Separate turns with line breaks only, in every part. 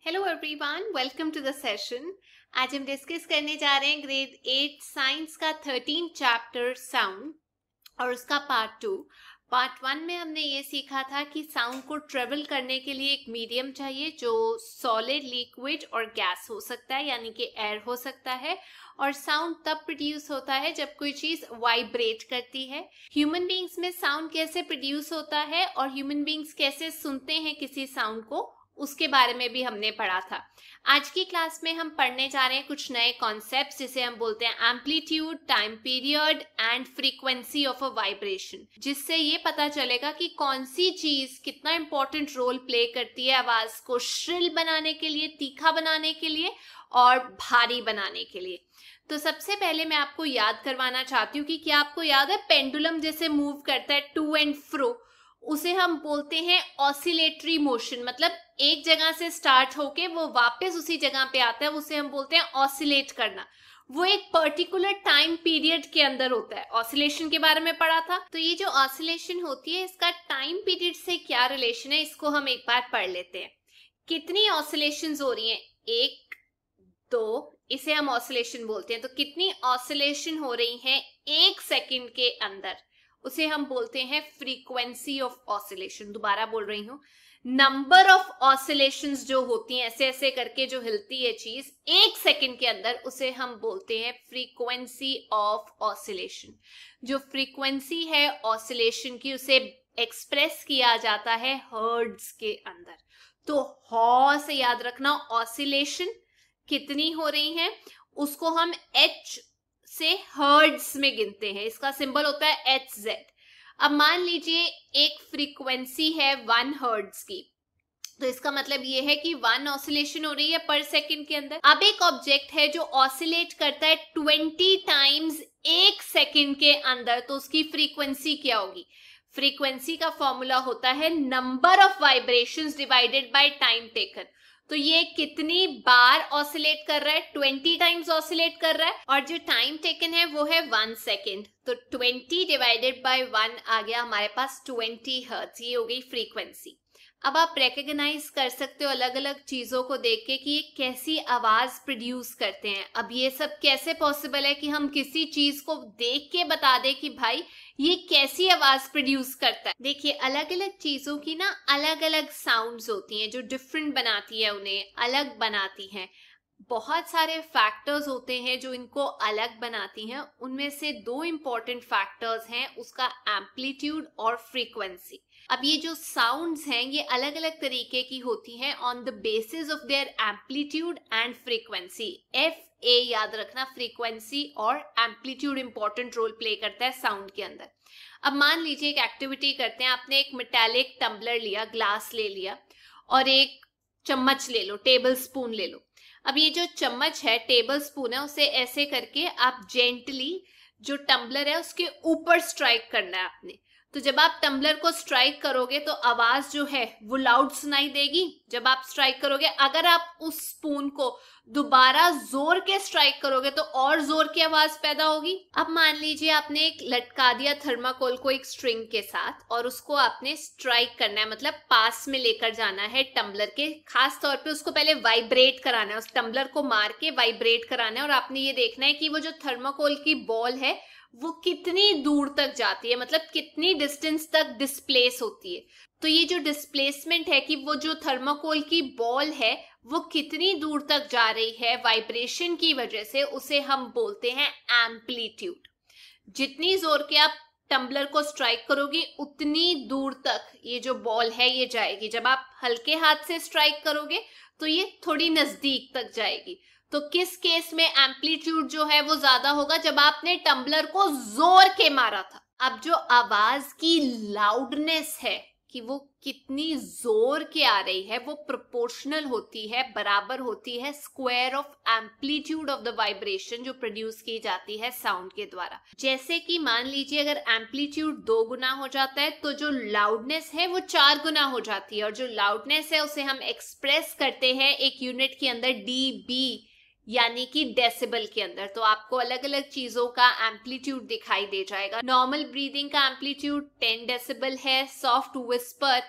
Hello everyone, welcome to the session. आज हम discuss करने जा रहे हैं ग्रेड 8 साइंस का 13 चैप्टर साउंड और उसका पार्ट 2। पार्ट 1 में हमने ये सीखा था कि साउंड को ट्रेवल करने के लिए एक मीडियम चाहिए जो सॉलिड, लिक्विड और गैस हो सकता है, यानी कि एयर हो सकता है। और साउंड तब प्रोड्यूस होता है जब कोई चीज वाइब्रेट करती है। ह्यूमन बीइंग्स में साउंड कैसे प्रोड्यूस होता है और ह्यूमन बीइंग्स कैसे सुनते हैं किसी साउंड को, उसके बारे में भी हमने पढ़ा था। आज की क्लास में हम पढ़ने जा रहे हैं कुछ नए कॉन्सेप्ट्स, जिसे हम बोलते हैं amplitude, time period and frequency of a vibration, जिससे ये पता चलेगा कि कौन सी चीज कितना इंपॉर्टेंट रोल प्ले करती है आवाज को श्रिल बनाने के लिए, तीखा बनाने के लिए और भारी बनाने के लिए। तो सबसे पहले मैं आपको याद करवाना चाहती हूँ कि क्या आपको याद है पेंडुलम जैसे मूव करता है टू एंड फ्रो, उसे हम बोलते हैं ऑसिलेटरी मोशन। मतलब एक जगह से स्टार्ट होके वो वापस उसी जगह पे आता है, उसे हम बोलते हैं ऑसिलेट करना। वो एक पर्टिकुलर टाइम पीरियड के अंदर होता है। ऑसिलेशन के बारे में पढ़ा था। तो ये जो ऑसिलेशन होती है, इसका टाइम पीरियड से क्या रिलेशन है, इसको हम एक बार पढ़ लेते हैं। कितनी ऑसिलेशंस हो रही हैं? 1, 2, इसे हम ऑसिलेशन बोलते हैं। तो कितनी ऑसिलेशन हो रही हैं 1 सेकेंड के अंदर, उसे हम बोलते हैं फ्रीक्वेंसी ऑफ ऑसिलेशन। दोबारा बोल रही हूं, नंबर ऑफ ऑसिलेशंस जो होती हैं ऐसे ऐसे करके जो हिलती है चीज 1 सेकेंड के अंदर, उसे हम बोलते हैं फ्रीक्वेंसी ऑफ ऑसिलेशन। जो फ्रीक्वेंसी है ऑसिलेशन की, उसे एक्सप्रेस किया जाता है हर्ट्ज के अंदर। तो हॉ से याद रखना, ऑसिलेशन कितनी हो रही है उसको हम एच से हर्ट्ज में गिनते हैं। इसका सिंबल होता है HZ। अब मान लीजिए एक फ्रीक्वेंसी है 1 हर्ट्ज की, तो इसका मतलब ये है कि 1 ऑसिलेशन हो रही है पर सेकंड के अंदर। अब एक ऑब्जेक्ट है जो ऑसिलेट करता है 20 टाइम्स 1 सेकंड के अंदर, तो उसकी फ्रीक्वेंसी क्या होगी? फ्रीक्वेंसी का फॉर्मूला होता है number of vibrations divided by time taken. तो ये कितनी बार ऑसिलेट कर रहा है? 20 टाइम्स ऑसिलेट कर रहा है, और जो टाइम टेकन है वो है 1 सेकेंड। तो 20 डिवाइडेड बाय 1 आ गया हमारे पास 20 हर्ट्ज। ये हो गई फ्रीक्वेंसी। अब आप रिकॉग्नाइज कर सकते हो अलग अलग चीजों को देख के कि ये कैसी आवाज प्रोड्यूस करते हैं। अब ये सब कैसे पॉसिबल है कि हम किसी चीज को देख के बता दें कि भाई ये कैसी आवाज प्रोड्यूस करता है? देखिए, अलग अलग चीजों की ना अलग अलग साउंड्स होती हैं जो डिफरेंट बनाती है, उन्हें अलग बनाती हैं। बहुत सारे फैक्टर्स होते हैं जो इनको अलग बनाती हैं। उनमें से 2 इंपॉर्टेंट फैक्टर्स हैं, उसका एम्पलीट्यूड और फ्रीक्वेंसी। अब ये जो साउंड्स हैं ये अलग अलग तरीके की होती हैं on the basis of their amplitude and frequency. FA याद रखना, फ्रीक्वेंसी और एम्पलीट्यूड इंपॉर्टेंट रोल प्ले करता है साउंड के अंदर। अब मान लीजिए एक एक्टिविटी करते हैं। आपने एक मेटालिक टम्बलर लिया, ग्लास ले लिया, और एक चम्मच ले लो, टेबल स्पून ले लो। अब ये जो चम्मच है, टेबल स्पून है, उसे ऐसे करके आप जेंटली जो टम्बलर है उसके ऊपर स्ट्राइक करना है आपने। तो जब आप टम्बलर को स्ट्राइक करोगे तो आवाज जो है वो लाउड सुनाई देगी जब आप स्ट्राइक करोगे। अगर आप उस स्पून को दोबारा जोर के स्ट्राइक करोगे तो और जोर की आवाज पैदा होगी। अब मान लीजिए आपने एक लटका दिया थर्माकोल को एक स्ट्रिंग के साथ, और उसको आपने स्ट्राइक करना है, मतलब पास में लेकर जाना है टम्बलर के। खास तौर पे उसको पहले वाइब्रेट कराना है, उस टम्बलर को मार के वाइब्रेट कराना है, और आपने ये देखना है कि वो जो थर्माकोल की बॉल है वो कितनी दूर तक जाती है, मतलब कितनी डिस्टेंस तक डिस्प्लेस होती है। तो ये जो डिस्प्लेसमेंट है कि वो जो थर्माकोल की बॉल है वो कितनी दूर तक जा रही है वाइब्रेशन की वजह से, उसे हम बोलते हैं एम्पलीट्यूड। जितनी जोर के आप टम्बलर को स्ट्राइक करोगे उतनी दूर तक ये जो बॉल है ये जाएगी। जब आप हल्के हाथ से स्ट्राइक करोगे तो ये थोड़ी नजदीक तक जाएगी। तो किस केस में एम्पलीट्यूड जो है वो ज्यादा होगा? जब आपने टम्बलर को जोर के मारा था। अब जो आवाज की लाउडनेस है कि वो कितनी जोर के आ रही है, वो प्रोपोर्शनल होती है, बराबर होती है square of amplitude of the vibration जो प्रोड्यूस की जाती है साउंड के द्वारा। जैसे कि मान लीजिए अगर एम्पलीट्यूड 2 गुना हो जाता है तो जो लाउडनेस है वो 4 गुना हो जाती है, और जो लाउडनेस है उसे हम एक्सप्रेस करते हैं एक यूनिट के अंदर, dB, यानी कि डेसिबल के अंदर। तो आपको अलग अलग चीजों का एम्पलीट्यूड दिखाई दे जाएगा। नॉर्मल ब्रीदिंग का एम्पलीट्यूड 10 डेसिबल है, soft whisper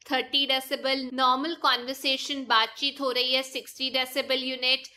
30 decibel, normal conversation बातचीत हो रही है 60 डेसिबल यूनिट,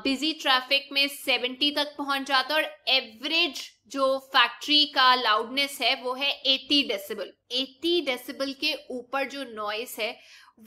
बिजी ट्रैफिक में 70 तक पहुंच जाता है, और एवरेज जो फैक्ट्री का लाउडनेस है वो है 80 डेसिबल। 80 डेसिबल के ऊपर जो नॉइस है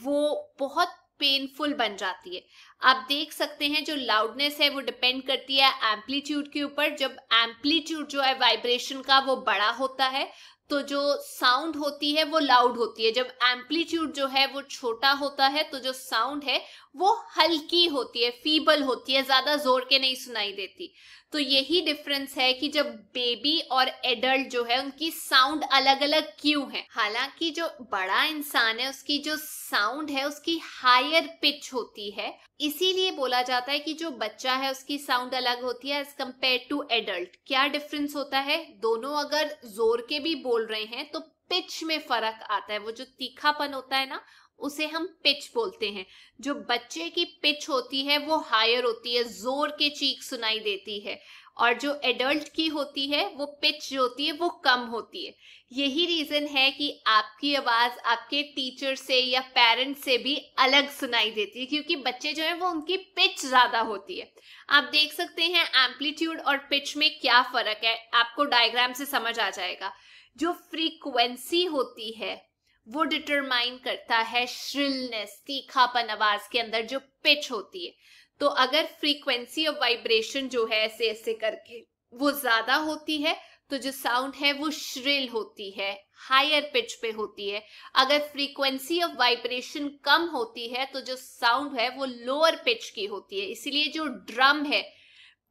वो बहुत पेनफुल बन जाती है। आप देख सकते हैं जो लाउडनेस है वो डिपेंड करती है एम्पलीट्यूड के ऊपर। जब एम्पलीट्यूड जो है वाइब्रेशन का वो बड़ा होता है तो जो साउंड होती है वो लाउड होती है। जब एम्पलीट्यूड जो है वो छोटा होता है तो जो साउंड है वो हल्की होती है, फीबल होती है, ज्यादा जोर के नहीं सुनाई देती। तो यही डिफरेंस है कि जब बेबी और एडल्ट जो है उनकी साउंड अलग अलग क्यों है। हालांकि जो बड़ा इंसान है उसकी जो साउंड है उसकी हायर पिच होती है, इसीलिए बोला जाता है कि जो बच्चा है उसकी साउंड अलग होती है एज कंपेयर टू एडल्ट। क्या डिफरेंस होता है? दोनों अगर जोर के भी बोल रहे हैं तो पिच में फर्क आता है। वो जो तीखापन होता है ना उसे हम पिच बोलते हैं। जो बच्चे की पिच होती है वो हायर होती है, जोर के चीख सुनाई देती है, और जो एडल्ट की होती है वो पिच जो होती है वो कम होती है। यही रीजन है कि आपकी आवाज आपके टीचर से या पेरेंट से भी अलग सुनाई देती है, क्योंकि बच्चे जो है वो उनकी पिच ज्यादा होती है। आप देख सकते हैं एम्पलीट्यूड और पिच में क्या फर्क है, आपको डायग्राम से समझ आ जाएगा। जो फ्रीक्वेंसी होती है वो डिटरमाइन करता है श्रिलनेस, तीखापन आवाज के अंदर जो पिच होती है। तो अगर फ्रीक्वेंसी ऑफ वाइब्रेशन जो है ऐसे ऐसे करके वो ज्यादा होती है तो जो साउंड है वो श्रिल होती है, हायर पिच पे होती है। अगर फ्रीक्वेंसी ऑफ वाइब्रेशन कम होती है तो जो साउंड है वो लोअर पिच की होती है। इसीलिए जो ड्रम है,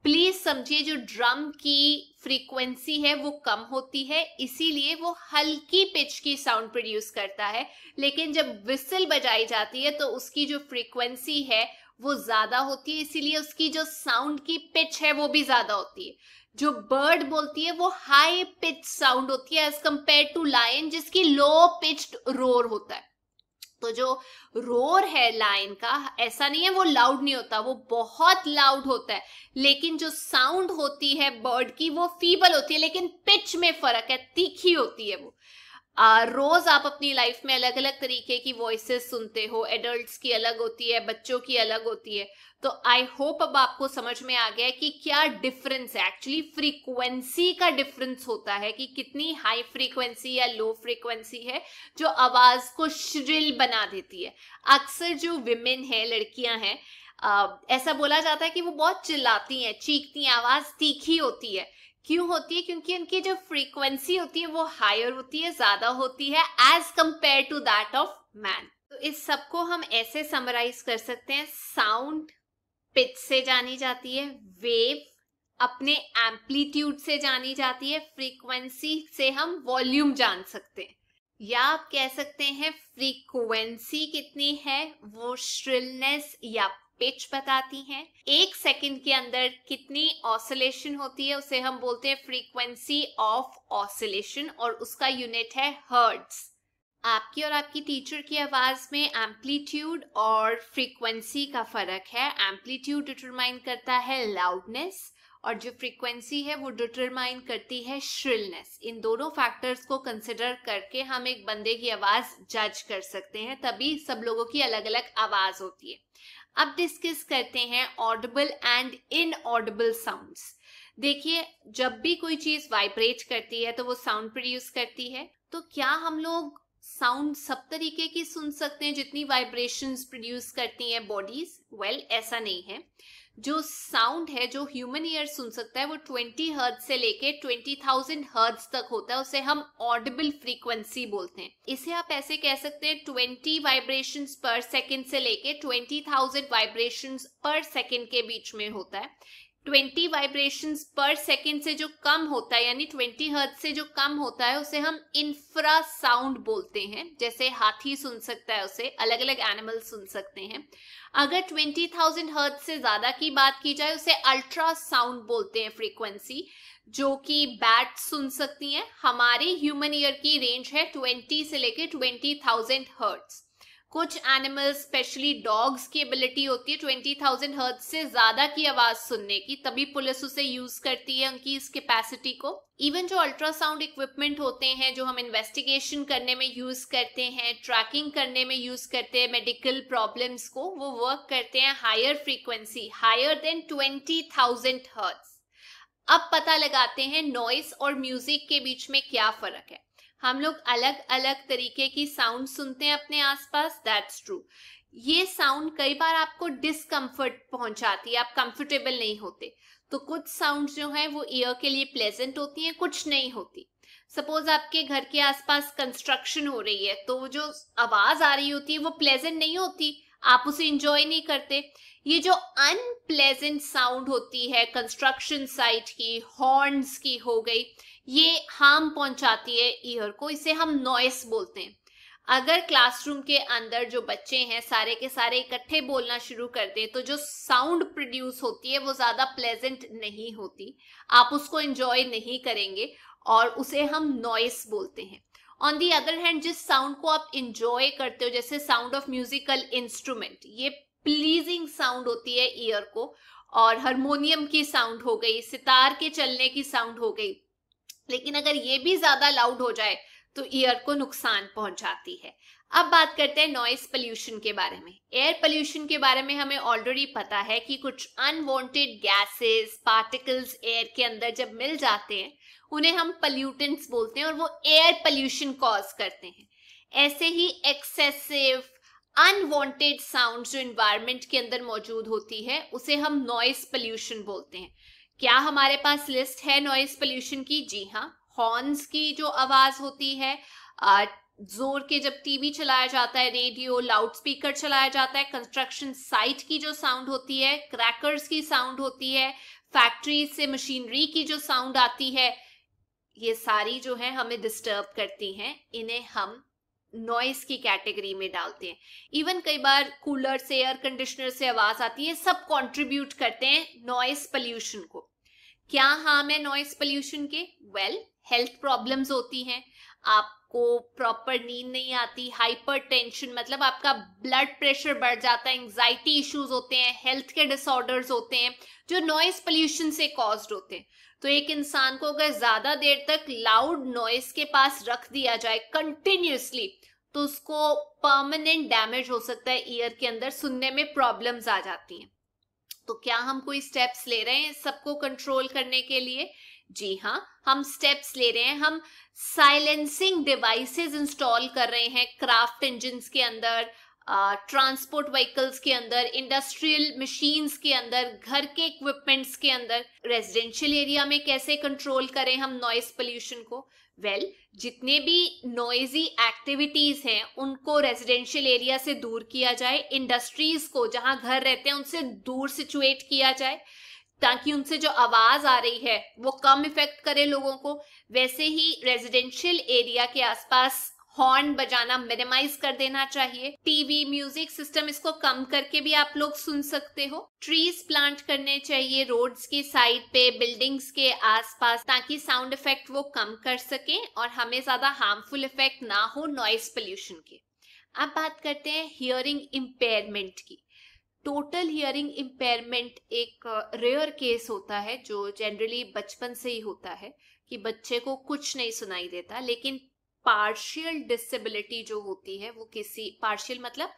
प्लीज समझिए, जो ड्रम की फ्रीक्वेंसी है वो कम होती है, इसीलिए वो हल्की पिच की साउंड प्रोड्यूस करता है। लेकिन जब विसल बजाई जाती है तो उसकी जो फ्रीक्वेंसी है वो ज्यादा होती है, इसीलिए उसकी जो साउंड की पिच है वो भी ज्यादा होती है। जो बर्ड बोलती है वो हाई पिच साउंड होती है एज कंपेयर टू लायन जिसकी लो पिच्ड रोर होता है। तो जो रोर है लायन का, ऐसा नहीं है वो लाउड नहीं होता, वो बहुत लाउड होता है, लेकिन जो साउंड होती है बर्ड की वो फीबल होती है, लेकिन पिच में फर्क है, तीखी होती है वो। रोज आप अपनी लाइफ में अलग अलग तरीके की वॉइसेस सुनते हो, एडल्ट्स की अलग होती है, बच्चों की अलग होती है। तो आई होप अब आपको समझ में आ गया कि क्या डिफरेंस है। एक्चुअली फ्रीक्वेंसी का डिफरेंस होता है कि कितनी हाई फ्रीक्वेंसी या लो फ्रीक्वेंसी है जो आवाज को श्रिल बना देती है। अक्सर जो विमेन है, लड़कियां हैं, ऐसा बोला जाता है कि वो बहुत चिल्लाती हैं, चीखती हैं, आवाज तीखी होती है। क्यों होती है? क्योंकि उनकी जो फ्रीक्वेंसी होती है वो हायर होती है, ज्यादा होती है as compare to that of man. तो इस सबको हम ऐसे समराइज कर सकते हैं, साउंड पिच से जानी जाती है, वेव अपने एम्पलीट्यूड से जानी जाती है, फ्रीक्वेंसी से हम वॉल्यूम जान सकते हैं, या आप कह सकते हैं फ्रीक्वेंसी कितनी है वो श्रिलनेस या पिच बताती हैं। 1 सेकंड के अंदर कितनी ऑसिलेशन होती है उसे हम बोलते हैं फ्रीक्वेंसी ऑफ ऑसिलेशन, और उसका यूनिट है हर्ट्ज। आपकी और आपकी टीचर की आवाज में एम्पलीट्यूड और फ्रीक्वेंसी का फर्क है। एम्पलीट्यूड डिटरमाइन करता है लाउडनेस और जो फ्रीक्वेंसी है वो डिटरमाइन करती है श्रिलनेस। इन दोनों फैक्टर्स को कंसिडर करके हम एक बंदे की आवाज जज कर सकते हैं, तभी सब लोगों की अलग अलग आवाज होती है। अब डिस्कस करते हैं ऑडिबल एंड इनऑडिबल साउंड्स। देखिए, जब भी कोई चीज वाइब्रेट करती है तो वो साउंड प्रोड्यूस करती है। तो क्या हम लोग साउंड सब तरीके की सुन सकते हैं जितनी वाइब्रेशंस प्रोड्यूस करती हैं बॉडीज? वेल, ऐसा नहीं है। जो साउंड है जो ह्यूमन ईयर सुन सकता है वो 20 हर्ट्ज से लेके 20,000 हर्ट्ज तक होता है, उसे हम ऑडिबल फ्रीक्वेंसी बोलते हैं। इसे आप ऐसे कह सकते हैं 20 वाइब्रेशंस पर सेकंड से लेके 20,000 वाइब्रेशंस पर सेकंड के बीच में होता है। 20 वाइब्रेशंस पर सेकंड से जो कम होता है, यानी 20 हर्ट्ज से जो कम होता है, उसे हम इंफ्रा साउंड बोलते हैं। जैसे हाथी सुन सकता है उसे, अलग अलग एनिमल सुन सकते हैं। अगर 20,000 हर्ट्ज से ज्यादा की बात की जाए उसे अल्ट्रा साउंड बोलते हैं फ्रीक्वेंसी, जो कि बैट सुन सकती हैं। हमारी ह्यूमन ईयर की रेंज है 20 से लेके 20,000 हर्ट्ज। कुछ एनिमल्स स्पेशली डॉग्स की एबिलिटी होती है 20,000 हर्ट्ज से ज्यादा की आवाज सुनने की, तभी पुलिस उसे यूज करती है उनकी इस कैपेसिटी को। इवन जो अल्ट्रासाउंड इक्विपमेंट होते हैं जो हम इन्वेस्टिगेशन करने में यूज करते हैं, ट्रैकिंग करने में यूज करते हैं मेडिकल प्रॉब्लम्स को, वो वर्क करते हैं higher frequency, higher than 20,000 hertz. अब पता लगाते हैं नॉइस और म्यूजिक के बीच में क्या फर्क है। हम लोग अलग अलग तरीके की साउंड सुनते हैं अपने आसपास, दैट्स ट्रू। ये साउंड कई बार आपको डिस्कम्फर्ट पहुंचाती है, आप कंफर्टेबल नहीं होते। तो कुछ साउंड जो है वो ईयर के लिए प्लेजेंट होती हैं, कुछ नहीं होती। सपोज आपके घर के आसपास कंस्ट्रक्शन हो रही है, तो जो आवाज आ रही होती है वो प्लेजेंट नहीं होती, आप उसे इंजॉय नहीं करते। ये जो अनप्लेजेंट साउंड होती है कंस्ट्रक्शन साइट की, हॉर्न्स की हो गई, ये हार्म पहुंचाती है ईयर को, इसे हम नॉइस बोलते हैं। अगर क्लासरूम के अंदर जो बच्चे हैं सारे के सारे इकट्ठे बोलना शुरू कर दें तो जो साउंड प्रोड्यूस होती है वो ज्यादा प्लेजेंट नहीं होती, आप उसको एंजॉय नहीं करेंगे और उसे हम नॉइस बोलते हैं। ऑन दी अदर हैंड जिस साउंड को आप इंजॉय करते हो, जैसे साउंड ऑफ म्यूजिकल इंस्ट्रूमेंट, ये प्लीजिंग साउंड होती है ईयर को, और हारमोनियम की साउंड हो गई, सितार के चलने की साउंड हो गई। लेकिन अगर ये भी ज्यादा लाउड हो जाए तो ईयर को नुकसान पहुंचाती है। अब बात करते हैं नॉइस पोल्यूशन के बारे में। एयर पोल्यूशन के बारे में हमें ऑलरेडी पता है कि कुछ अनवांटेड गैसेस, पार्टिकल्स एयर के अंदर जब मिल जाते हैं उन्हें हम पोल्यूटेंट्स बोलते हैं और वो एयर पोल्यूशन कॉज करते हैं। ऐसे ही एक्सेसिव अनवांटेड साउंड जो एनवायरनमेंट के अंदर मौजूद होती है उसे हम नॉइस पोल्यूशन बोलते हैं। क्या हमारे पास लिस्ट है नॉइस पोल्यूशन की? जी हाँ। हॉर्न्स की जो आवाज होती है, जोर के जब टीवी चलाया जाता है, रेडियो, लाउड स्पीकर चलाया जाता है, कंस्ट्रक्शन साइट की जो साउंड होती है, क्रैकर्स की साउंड होती है, फैक्ट्री से मशीनरी की जो साउंड आती है, ये सारी जो है हमें डिस्टर्ब करती हैं, इन्हें हम नॉइस की कैटेगरी में डालते हैं। इवन कई बार कूलर से, एयर कंडीशनर से आवाज आती है, सब कंट्रीब्यूट करते हैं नॉइस पोल्यूशन को। क्या हार्म है नॉइस पोल्यूशन के? वेल, हेल्थ प्रॉब्लम्स होती हैं, आपको प्रॉपर नींद नहीं आती, हाइपर टेंशन मतलब आपका ब्लड प्रेशर बढ़ जाता है, एंजाइटी इश्यूज होते हैं, हेल्थ के डिसऑर्डर्स होते हैं जो नॉइस पोल्यूशन से कॉज्ड होते हैं। तो एक इंसान को अगर ज्यादा देर तक लाउड नॉइस के पास रख दिया जाए कंटिन्यूसली तो उसको परमानेंट डैमेज हो सकता है, ईयर के अंदर सुनने में प्रॉब्लम्स आ जाती हैं। तो क्या हम कोई स्टेप्स ले रहे हैं सबको कंट्रोल करने के लिए? जी हाँ, हम स्टेप्स ले रहे हैं। हम साइलेंसिंग डिवाइसेस इंस्टॉल कर रहे हैं क्राफ्ट इंजन्स के अंदर, ट्रांसपोर्ट व्हीकल्स के अंदर, इंडस्ट्रियल मशीन्स के अंदर, घर के इक्विपमेंट्स के अंदर। रेजिडेंशियल एरिया में कैसे कंट्रोल करें हम नॉइस पोल्यूशन को? वेल, जितने भी नॉइजी एक्टिविटीज हैं उनको रेजिडेंशियल एरिया से दूर किया जाए, इंडस्ट्रीज को जहां घर रहते हैं उनसे दूर सिचुएट किया जाए ताकि उनसे जो आवाज आ रही है वो कम इफेक्ट करे लोगों को। वैसे ही रेजिडेंशियल एरिया के आसपास हॉर्न बजाना मिनिमाइज कर देना चाहिए। टीवी, म्यूजिक सिस्टम, इसको कम करके भी आप लोग सुन सकते हो। ट्रीज प्लांट करने चाहिए रोड्स की साइड पे, बिल्डिंग्स के आसपास, ताकि साउंड इफेक्ट वो कम कर सके और हमें ज्यादा हार्मफुल इफेक्ट ना हो नॉइस पोल्यूशन के। अब बात करते हैं हियरिंग इम्पेयरमेंट की। टोटल हियरिंग इम्पेयरमेंट एक रेयर केस होता है जो जनरली बचपन से ही होता है कि बच्चे को कुछ नहीं सुनाई देता, लेकिन पार्शियल डिसेबिलिटी जो होती है वो किसी, पार्शियल मतलब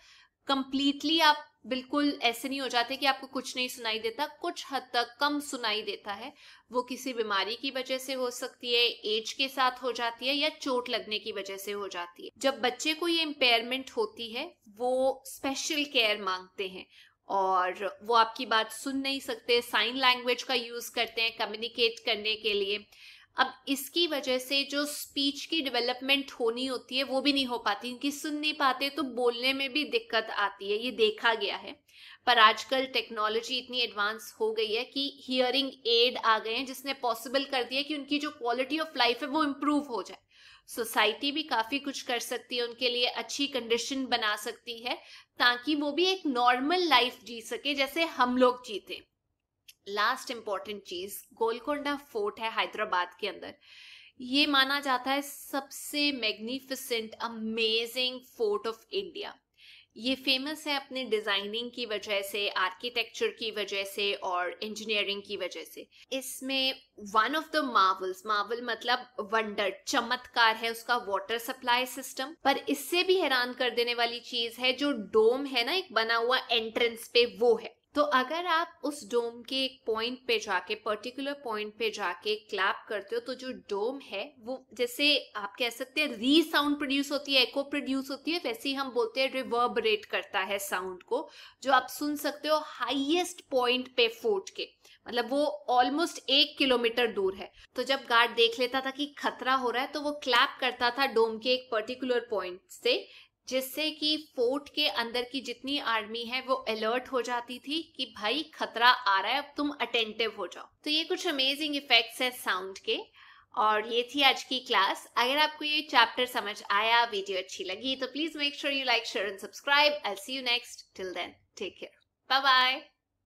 कंप्लीटली आप बिल्कुल ऐसे नहीं हो जाते कि आपको कुछ नहीं सुनाई देता, कुछ हद तक कम सुनाई देता है। वो किसी बीमारी की वजह से हो सकती है, एज के साथ हो जाती है या चोट लगने की वजह से हो जाती है। जब बच्चे को ये इम्पेयरमेंट होती है वो स्पेशल केयर मांगते हैं और वो आपकी बात सुन नहीं सकते, साइन लैंग्वेज का यूज करते हैं कम्युनिकेट करने के लिए। अब इसकी वजह से जो स्पीच की डेवलपमेंट होनी होती है वो भी नहीं हो पाती, क्योंकि सुन नहीं पाते तो बोलने में भी दिक्कत आती है, ये देखा गया है। पर आजकल टेक्नोलॉजी इतनी एडवांस हो गई है कि हियरिंग एड आ गए हैं जिसने पॉसिबल कर दिया कि उनकी जो क्वालिटी ऑफ लाइफ है वो इम्प्रूव हो जाए। सोसाइटी भी काफी कुछ कर सकती है उनके लिए, अच्छी कंडीशन बना सकती है ताकि वो भी एक नॉर्मल लाइफ जी सके जैसे हम लोग जीते। लास्ट इंपॉर्टेंट चीज, गोलकोंडा फोर्ट है हैदराबाद के अंदर। ये माना जाता है सबसे magnificent, amazing fort of India. ये फेमस है अपने डिजाइनिंग की वजह से, आर्किटेक्चर की वजह से और इंजीनियरिंग की वजह से। इसमें one of the Marvels, Marvel मतलब वंडर, चमत्कार है उसका वाटर सप्लाई सिस्टम। पर इससे भी हैरान कर देने वाली चीज है जो डोम है ना एक बना हुआ एंट्रेंस पे, वो है। तो अगर आप उस डोम के एक पॉइंट पे जाके, पर्टिकुलर पॉइंट पे जाके क्लैप करते हो तो जो डोम है वो, जैसे आप कह सकते हैं री साउंड प्रोड्यूस होती है, एको प्रोड्यूस होती है, वैसे ही हम बोलते हैं रिवर्बरेट करता है साउंड को, जो आप सुन सकते हो हाईएस्ट पॉइंट पे फोर्ट के। मतलब वो ऑलमोस्ट 1 किलोमीटर दूर है। तो जब गार्ड देख लेता था कि खतरा हो रहा है तो वो क्लैप करता था डोम के एक पर्टिकुलर पॉइंट से, जिससे कि फोर्ट के अंदर की जितनी आर्मी है वो अलर्ट हो जाती थी कि भाई खतरा आ रहा है, अब तुम अटेंटिव हो जाओ। तो ये कुछ अमेजिंग इफेक्ट्स है साउंड के। और ये थी आज की क्लास। अगर आपको ये चैप्टर समझ आया, वीडियो अच्छी लगी, तो please make sure you like, share and subscribe. I see you next. Till then take care, bye bye.